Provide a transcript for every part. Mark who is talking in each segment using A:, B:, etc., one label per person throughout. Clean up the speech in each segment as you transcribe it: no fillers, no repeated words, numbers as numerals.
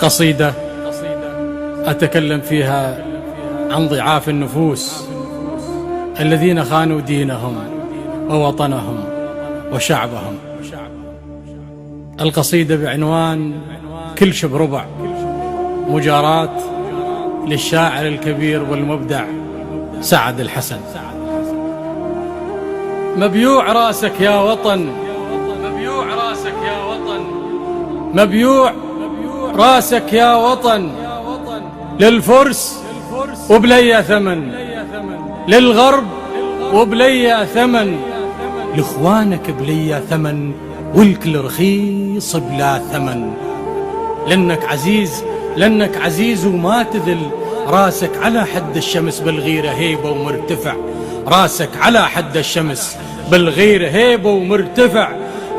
A: قصيدة أتكلم فيها عن ضعاف النفوس الذين خانوا دينهم ووطنهم وشعبهم. القصيدة بعنوان كل شب ربع، مجاراة للشاعر الكبير والمبدع سعد الحسن. مبيوع راسك يا وطن، مبيوع راسك يا وطن، مبيوع راسك يا وطن، للفرس وبلي ثمن، للغرب وبلي ثمن، لاخوانك بلي ثمن، والكل رخيص بلا ثمن. لأنك عزيز، لأنك عزيز وما تذل، راسك على حد الشمس بالغيرة هيبة ومرتفع، راسك على حد الشمس بالغيرة هيبة ومرتفع.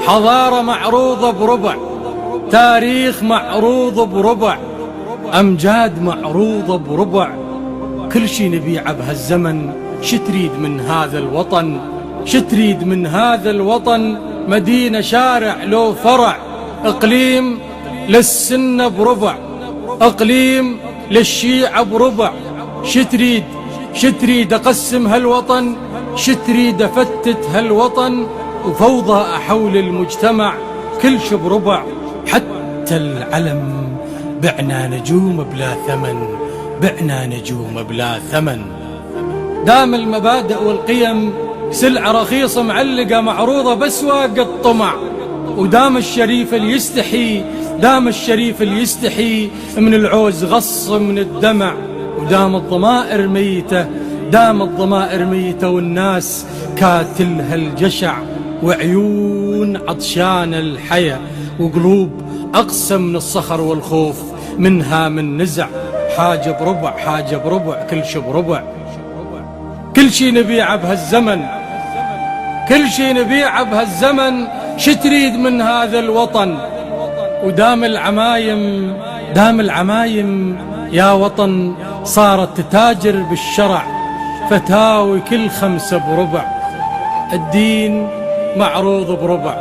A: حضارة معروضة بربع، تاريخ معروض بربع، أمجاد معروضة بربع. كل شي نبيعه بهالزمن، شتريد من هذا الوطن، شتريد من هذا الوطن؟ مدينة، شارع، لو فرع، إقليم للسنة بربع، إقليم للشيعة بربع. شتريد، شتريد أقسم هالوطن، شتريد أفتت هالوطن، وفوضى أحول المجتمع. كل شي بربع، حتى العلم بعنا نجوم بلا ثمن، بعنا نجوم بلا ثمن. دام المبادئ والقيم سلعة رخيصة معلقة معروضة بأسواق الطمع، ودام الشريف اللي يستحي، دام الشريف اللي يستحي من العوز غص من الدمع. ودام الضمائر ميتة، دام الضمائر ميتة، والناس كاتلها الجشع، وعيون عطشان الحيا، وقلوب أقسى من الصخر والخوف منها من نزع. حاجة بربع، حاجة بربع، كل شي بربع. كل شي نبيعه بهالزمن، كل شي نبيعه بهالزمن، شتريد من هذا الوطن؟ ودام العمايم، دام العمايم يا وطن صارت تتاجر بالشرع، فتاوي كل 5 بربع. الدين معروض بربع،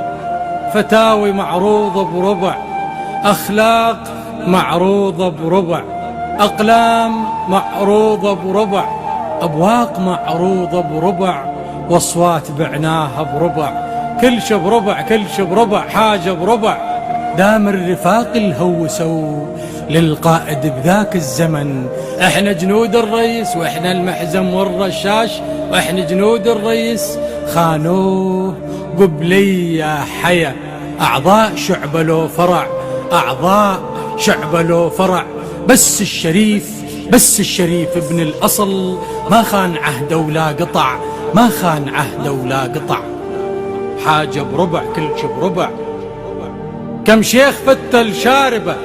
A: فتاوي معروضة بربع، أخلاق معروضة بربع، أقلام معروضة بربع، أبواق معروضة بربع، وأصوات بعناها بربع. كل شي بربع، كل شي بربع، حاجة بربع. دام الرفاق الهوسوا للقائد بذاك الزمن، احنا جنود الرئيس واحنا المحزم والرشاش، واحنا جنود الرئيس خانوه قبلي يا حيا. أعضاء شعبة لو فرع، أعضاء شعبة لو فرع، بس الشريف، بس الشريف ابن الأصل ما خان عهده ولا قطع، ما خان عهده ولا قطع. حاجة بربع، كل شي بربع. كم شيخ فتل شاربة،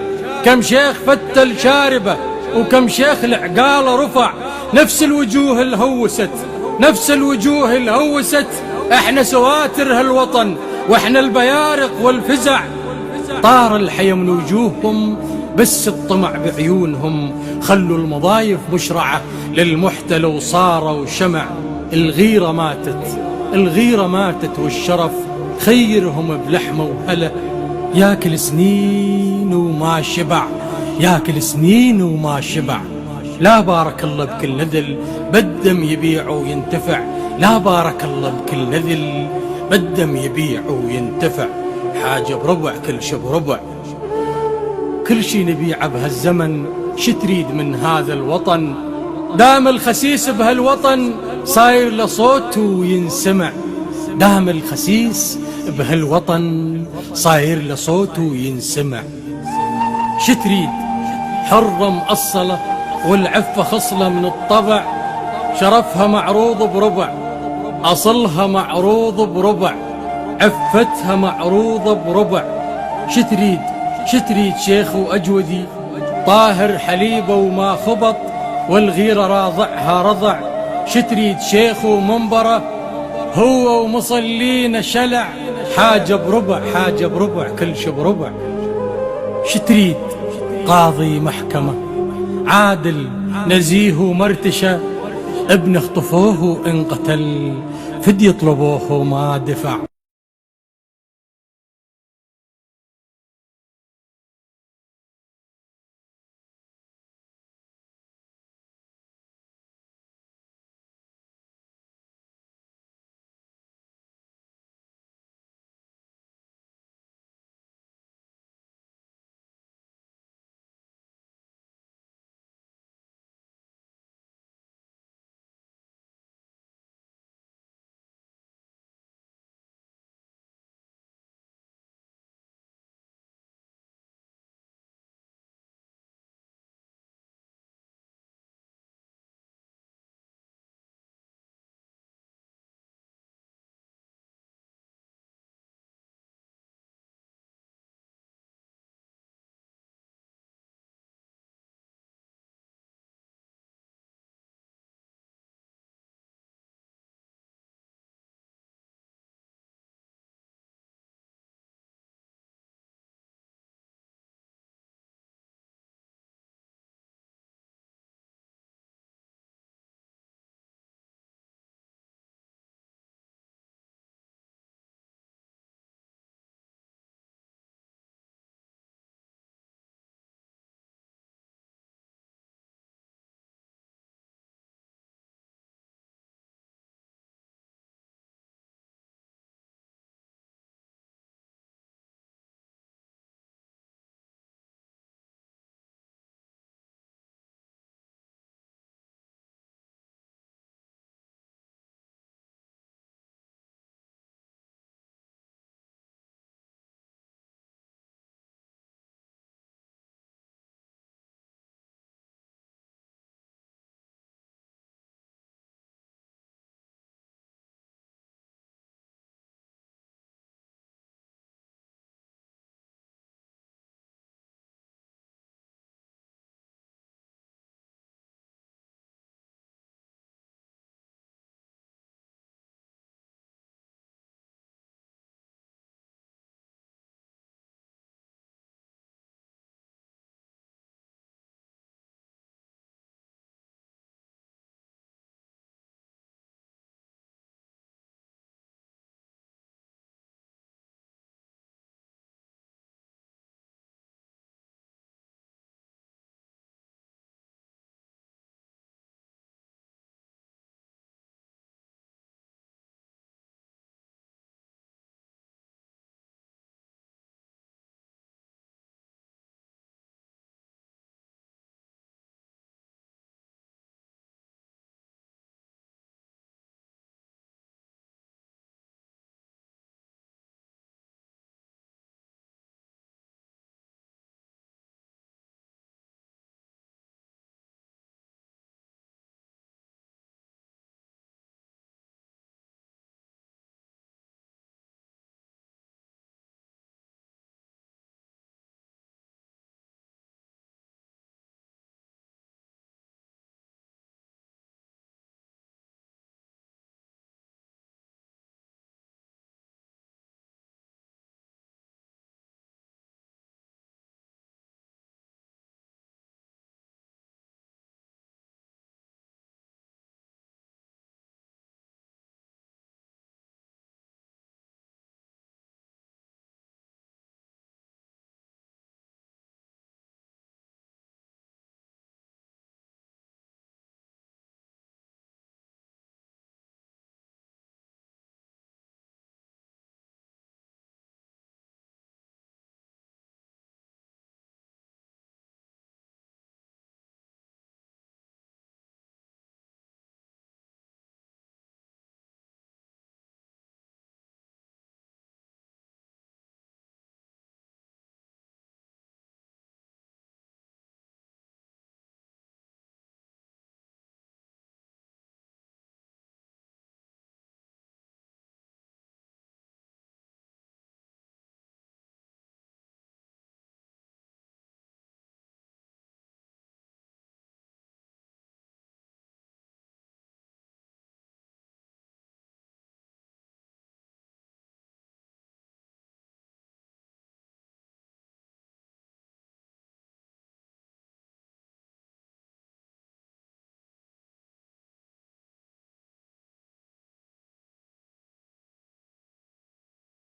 A: كم شيخ فتل شاربة، وكم شيخ العقال رفع. نفس الوجوه الهوست، نفس الوجوه الهوست، احنا سواتر هالوطن، واحنا البيارق والفزع. طار الحيا من وجوههم، بس الطمع بعيونهم، خلوا المضايف مشرعة للمحتل وصاروا شمع. الغيرة ماتت، الغيرة ماتت، والشرف خيرهم بلحمة وهلا. ياكل سنين وما شبع، ياكل سنين وما شبع. لا بارك الله بكل نذل بالدم يبيع وينتفع، لا بارك الله بكل نذل بالدم يبيع وينتفع. حاجة بربع، كل شي بربع. كل شي نبيعه بهالزمن، شتريد من هذا الوطن؟ دام الخسيس بهالوطن صاير لصوته ينسمع، دام الخسيس بهالوطن صاير لصوته ينسمع. شتريد حرة مأصلة والعفة خصلة من الطبع، شرفها معروض بربع، أصلها معروض بربع، عفتها معروضة بربع. شتريد، شتريد شيخ وأجودي طاهر حليبة وما خبط، والغيرة راضعها رضع. شتريد شيخ ومنبره هو ومصلين شلع. حاجة بربع، حاجة بربع، كل شي بربع. شتريد قاضي محكمة عادل نزيه ومرتشة، ابن اخطفوه وانقتل، فدي يطلبوه وما دفع.